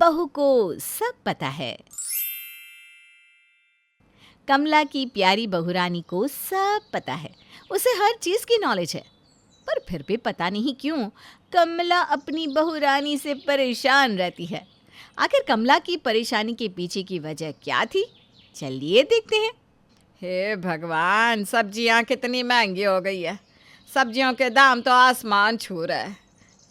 बहू को सब पता है। कमला की प्यारी बहुरानी को सब पता है, उसे हर चीज की नॉलेज है। पर फिर भी पता नहीं क्यों कमला अपनी बहुरानी से परेशान रहती है। आखिर कमला की परेशानी के पीछे की वजह क्या थी, चलिए देखते हैं। हे भगवान, सब्जियां कितनी महंगी हो गई है। सब्जियों के दाम तो आसमान छू रहे हैं।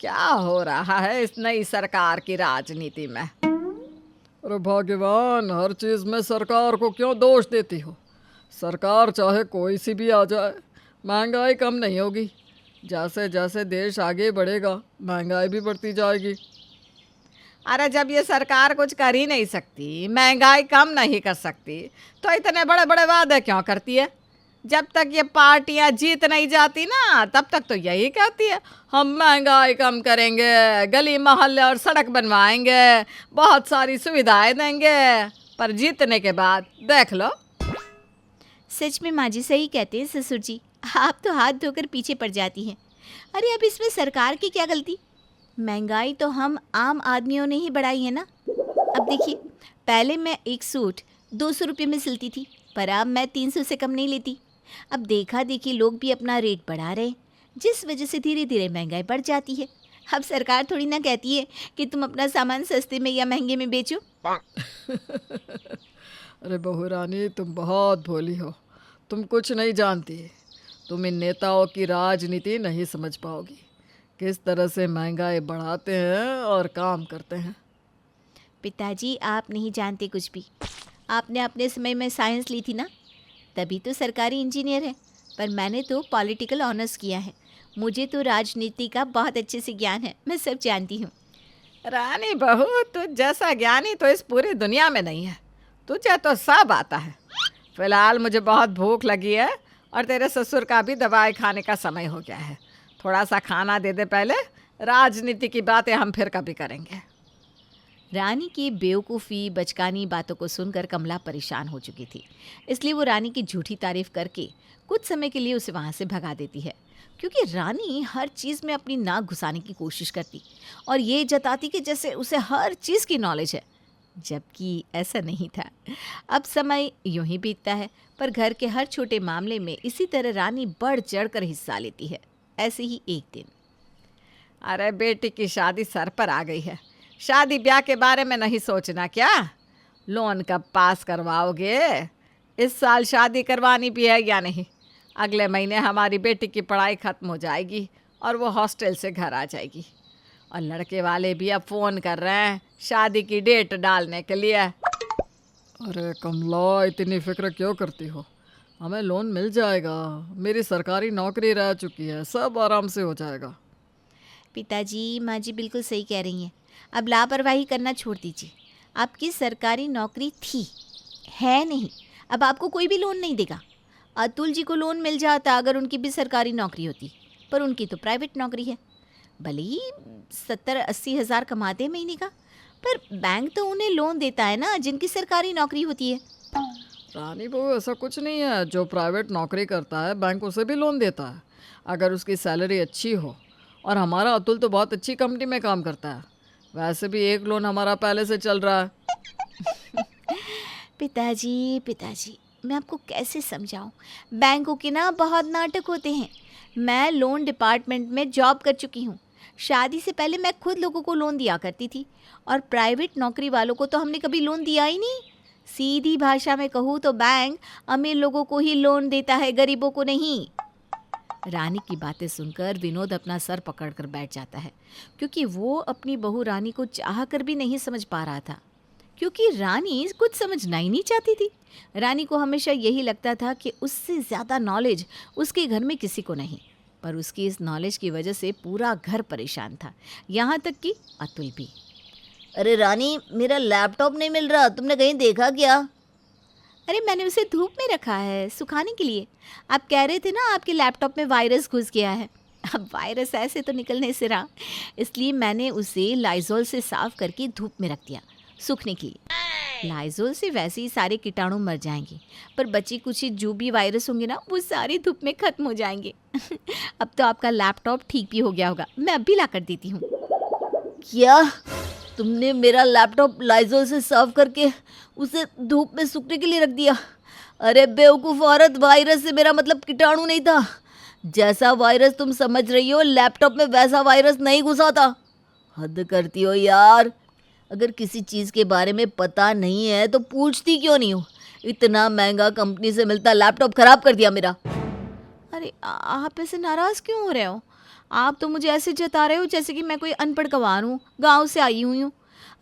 क्या हो रहा है इस नई सरकार की राजनीति में? अरे भगवान, हर चीज़ में सरकार को क्यों दोष देती हो? सरकार चाहे कोई सी भी आ जाए, महंगाई कम नहीं होगी। जैसे जैसे देश आगे बढ़ेगा महंगाई भी बढ़ती जाएगी। अरे जब ये सरकार कुछ कर ही नहीं सकती, महंगाई कम नहीं कर सकती, तो इतने बड़े बड़े वादे क्यों करती है? जब तक ये पार्टियां जीत नहीं जाती ना, तब तक तो यही कहती है हम महंगाई कम करेंगे, गली मोहल्ले और सड़क बनवाएंगे, बहुत सारी सुविधाएं देंगे। पर जीतने के बाद देख लो। सच में माँ जी सही कहते हैं ससुर जी, आप तो हाथ धोकर पीछे पड़ जाती हैं। अरे अब इसमें सरकार की क्या गलती? महंगाई तो हम आम आदमियों ने ही बढ़ाई है ना। अब देखिए, पहले मैं एक सूट 200 रुपये में सिलती थी, पर अब मैं 300 से कम नहीं लेती। अब देखा देखी लोग भी अपना रेट बढ़ा रहे हैं, जिस वजह से धीरे धीरे महंगाई बढ़ जाती है। अब सरकार थोड़ी ना कहती है कि तुम अपना सामान सस्ते में या महंगे में बेचो। अरे बहुरानी, तुम बहुत भोली हो, तुम कुछ नहीं जानती। तुम इन नेताओं की राजनीति नहीं समझ पाओगी, किस तरह से महंगाई बढ़ाते हैं और काम करते हैं। पिताजी, आप नहीं जानते कुछ भी। आपने अपने समय में साइंस ली थी ना, तभी तो सरकारी इंजीनियर है। पर मैंने तो पॉलिटिकल ऑनर्स किया है, मुझे तो राजनीति का बहुत अच्छे से ज्ञान है, मैं सब जानती हूँ। रानी बहू, तुझ जैसा ज्ञानी तो इस पूरी दुनिया में नहीं है, तुझे तो सब आता है। फिलहाल मुझे बहुत भूख लगी है और तेरे ससुर का भी दवाई खाने का समय हो गया है। थोड़ा सा खाना दे दे पहले, राजनीति की बातें हम फिर कभी करेंगे। रानी की बेवकूफ़ी बचकानी बातों को सुनकर कमला परेशान हो चुकी थी, इसलिए वो रानी की झूठी तारीफ करके कुछ समय के लिए उसे वहाँ से भगा देती है। क्योंकि रानी हर चीज़ में अपनी नाक घुसाने की कोशिश करती और ये जताती कि जैसे उसे हर चीज़ की नॉलेज है, जबकि ऐसा नहीं था। अब समय यूं ही बीतता है, पर घर के हर छोटे मामले में इसी तरह रानी बढ़ चढ़ कर हिस्सा लेती है। ऐसे ही एक दिन, अरे बेटी की शादी सर पर आ गई है, शादी ब्याह के बारे में नहीं सोचना क्या? लोन कब पास करवाओगे? इस साल शादी करवानी भी है या नहीं? अगले महीने हमारी बेटी की पढ़ाई ख़त्म हो जाएगी और वो हॉस्टल से घर आ जाएगी। और लड़के वाले भी अब फ़ोन कर रहे हैं शादी की डेट डालने के लिए। अरे कमला, इतनी फिक्र क्यों करती हो? हमें लोन मिल जाएगा, मेरी सरकारी नौकरी रह चुकी है, सब आराम से हो जाएगा। पिताजी माँ जी बिल्कुल सही कह रही हैं। अब लापरवाही करना छोड़ दीजिए। आपकी सरकारी नौकरी थी, है नहीं, अब आपको कोई भी लोन नहीं देगा। अतुल जी को लोन मिल जाता अगर उनकी भी सरकारी नौकरी होती, पर उनकी तो प्राइवेट नौकरी है। भले ही 70-80 हज़ार कमाते हैं महीने का, पर बैंक तो उन्हें लोन देता है ना जिनकी सरकारी नौकरी होती है। रानी बहू, ऐसा कुछ नहीं है। जो प्राइवेट नौकरी करता है बैंक उसे भी लोन देता है, अगर उसकी सैलरी अच्छी हो। और हमारा अतुल तो बहुत अच्छी कंपनी में काम करता है। वैसे भी एक लोन हमारा पहले से चल रहा है। पिताजी, मैं आपको कैसे समझाऊं? बैंकों के ना बहुत नाटक होते हैं। मैं लोन डिपार्टमेंट में जॉब कर चुकी हूँ। शादी से पहले मैं खुद लोगों को लोन दिया करती थी, और प्राइवेट नौकरी वालों को तो हमने कभी लोन दिया ही नहीं। सीधी भाषा में कहूँ तो बैंक अमीर लोगों को ही लोन देता है, गरीबों को नहीं। रानी की बातें सुनकर विनोद अपना सर पकड़कर बैठ जाता है, क्योंकि वो अपनी बहू रानी को चाह कर भी नहीं समझ पा रहा था, क्योंकि रानी कुछ समझना ही नहीं चाहती थी। रानी को हमेशा यही लगता था कि उससे ज़्यादा नॉलेज उसके घर में किसी को नहीं, पर उसकी इस नॉलेज की वजह से पूरा घर परेशान था, यहाँ तक कि अतुल भी। अरे रानी, मेरा लैपटॉप नहीं मिल रहा, तुमने कहीं देखा क्या? अरे मैंने उसे धूप में रखा है सुखाने के लिए। आप कह रहे थे ना आपके लैपटॉप में वायरस घुस गया है। अब वायरस ऐसे तो निकलने से रहा, इसलिए मैंने उसे लाइजोल से साफ करके धूप में रख दिया सूखने के लिए। लाइजोल से वैसे ही सारे कीटाणु मर जाएंगे, पर बची कुछ जो भी वायरस होंगे ना, वो सारे धूप में ख़त्म हो जाएंगे। अब तो आपका लैपटॉप ठीक भी हो गया होगा, मैं अब भी ला कर देती हूँ। क्या? तुमने मेरा लैपटॉप लाइजोल से साफ करके उसे धूप में सूखने के लिए रख दिया। अरे बेवकूफ़ औरत, वायरस से मेरा मतलब कीटाणु नहीं था। जैसा वायरस तुम समझ रही हो, लैपटॉप में वैसा वायरस नहीं घुसा था। हद करती हो यार। अगर किसी चीज़ के बारे में पता नहीं है तो पूछती क्यों नहीं हो? इतना महंगा कंपनी से मिलता लैपटॉप खराब कर दिया मेरा। अरे आप ऐसे नाराज़ क्यों हो रहे हो? आप तो मुझे ऐसे जता रहे हो जैसे कि मैं कोई अनपढ़ गंवार हूँ, गांव से आई हुई हूँ।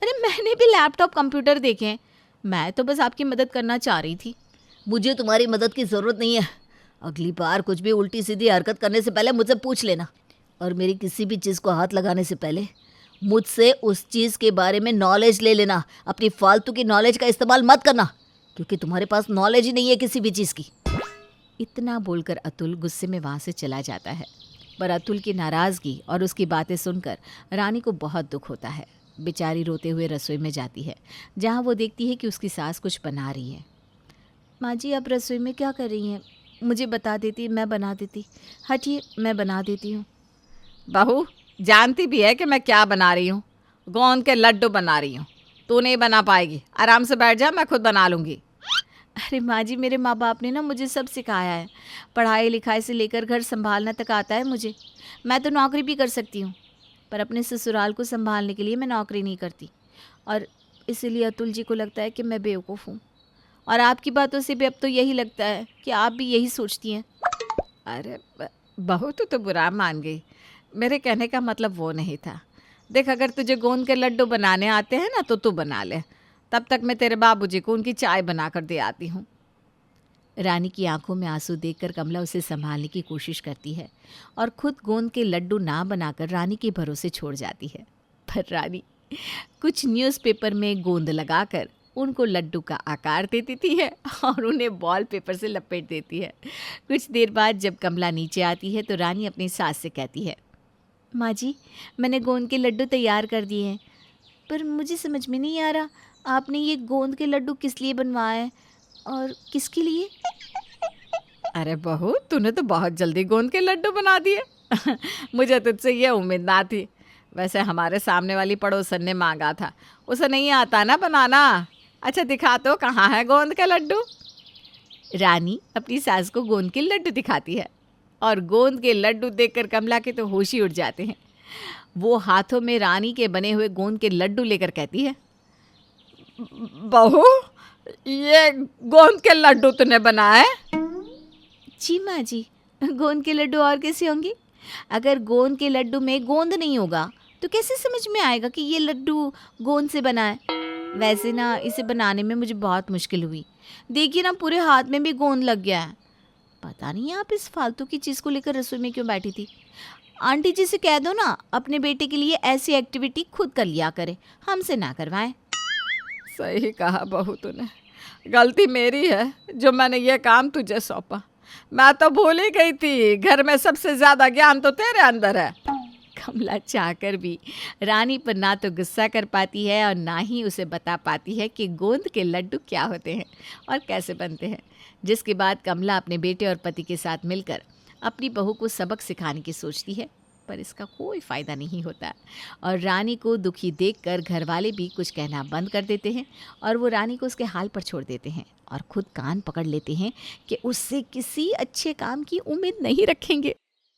अरे मैंने भी लैपटॉप कंप्यूटर देखे हैं, मैं तो बस आपकी मदद करना चाह रही थी। मुझे तुम्हारी मदद की ज़रूरत नहीं है। अगली बार कुछ भी उल्टी सीधी हरकत करने से पहले मुझसे पूछ लेना, और मेरी किसी भी चीज़ को हाथ लगाने से पहले मुझसे उस चीज़ के बारे में नॉलेज ले लेना। अपनी फालतू की नॉलेज का इस्तेमाल मत करना, क्योंकि तुम्हारे पास नॉलेज ही नहीं है किसी भी चीज़ की। इतना बोलकर अतुल गुस्से में वहाँ से चला जाता है। पर अतुल की नाराज़गी और उसकी बातें सुनकर रानी को बहुत दुख होता है। बेचारी रोते हुए रसोई में जाती है, जहाँ वो देखती है कि उसकी सास कुछ बना रही है। माँ जी, आप रसोई में क्या कर रही हैं? मुझे बता देती, मैं बना देती। हटिए, मैं बना देती हूँ। बहू जानती भी है कि मैं क्या बना रही हूँ। गोंद के लड्डू बना रही हूँ। तू नहीं बना पाएगी, आराम से बैठ जा, मैं खुद बना लूँगी। अरे माँ जी, मेरे माँ बाप ने ना मुझे सब सिखाया है। पढ़ाई लिखाई से लेकर घर संभालना तक आता है मुझे। मैं तो नौकरी भी कर सकती हूँ, पर अपने ससुराल को संभालने के लिए मैं नौकरी नहीं करती। और इसीलिए अतुल जी को लगता है कि मैं बेवकूफ़ हूँ। और आपकी बातों से भी अब तो यही लगता है कि आप भी यही सोचती हैं। अरे बहू तू तो बुरा मान गई। मेरे कहने का मतलब वो नहीं था। देख, अगर तुझे गोंद के लड्डू बनाने आते हैं ना तो तू बना ले, तब तक मैं तेरे बाबूजी को उनकी चाय बना कर दे आती हूँ। रानी की आंखों में आंसू देखकर कमला उसे संभालने की कोशिश करती है और खुद गोंद के लड्डू ना बनाकर रानी के भरोसे छोड़ जाती है। पर रानी कुछ न्यूज़पेपर में गोंद लगाकर उनको लड्डू का आकार दे देती है और उन्हें बॉल पेपर से लपेट देती है। कुछ देर बाद जब कमला नीचे आती है तो रानी अपनी सास से कहती है, माँ जी, मैंने गोंद के लड्डू तैयार कर दिए हैं, पर मुझे समझ में नहीं आ रहा आपने ये गोंद के लड्डू किस लिए बनवाए हैं और किसके लिए? अरे बहू, तूने तो बहुत जल्दी गोंद के लड्डू बना दिए। मुझे तुझसे ये उम्मीद ना थी। वैसे हमारे सामने वाली पड़ोसन ने मांगा था, उसे नहीं आता ना बनाना। अच्छा दिखा तो, कहाँ है गोंद के लड्डू? रानी अपनी सास को गोंद के लड्डू दिखाती है और गोंद के लड्डू देखकर कमला के तो होश ही उड़ जाते हैं। वो हाथों में रानी के बने हुए गोंद के लड्डू लेकर कहती है, बहू, ये गोंद के लड्डू तूने बनाए? जी माँ जी, गोंद के लड्डू और कैसे होंगे? अगर गोंद के लड्डू में गोंद नहीं होगा तो कैसे समझ में आएगा कि ये लड्डू गोंद से बना है? वैसे ना इसे बनाने में मुझे बहुत मुश्किल हुई। देखिए ना, पूरे हाथ में भी गोंद लग गया है। पता नहीं आप इस फालतू की चीज़ को लेकर रसोई में क्यों बैठी थी। आंटी जी से कह दो ना, अपने बेटे के लिए ऐसी एक्टिविटी खुद कर लिया करे, हमसे ना करवाएं। सही कहा बहू तूने। गलती मेरी है जो मैंने ये काम तुझे सौंपा। मैं तो भूल ही गई थी, घर में सबसे ज़्यादा ज्ञान तो तेरे अंदर है। कमला चाहकर भी रानी पर ना तो गुस्सा कर पाती है और ना ही उसे बता पाती है कि गोंद के लड्डू क्या होते हैं और कैसे बनते हैं। जिसके बाद कमला अपने बेटे और पति के साथ मिलकर अपनी बहू को सबक सिखाने की सोचती है, पर इसका कोई फ़ायदा नहीं होता और रानी को दुखी देखकर घर वाले भी कुछ कहना बंद कर देते हैं और वो रानी को उसके हाल पर छोड़ देते हैं और खुद कान पकड़ लेते हैं कि उससे किसी अच्छे काम की उम्मीद नहीं रखेंगे।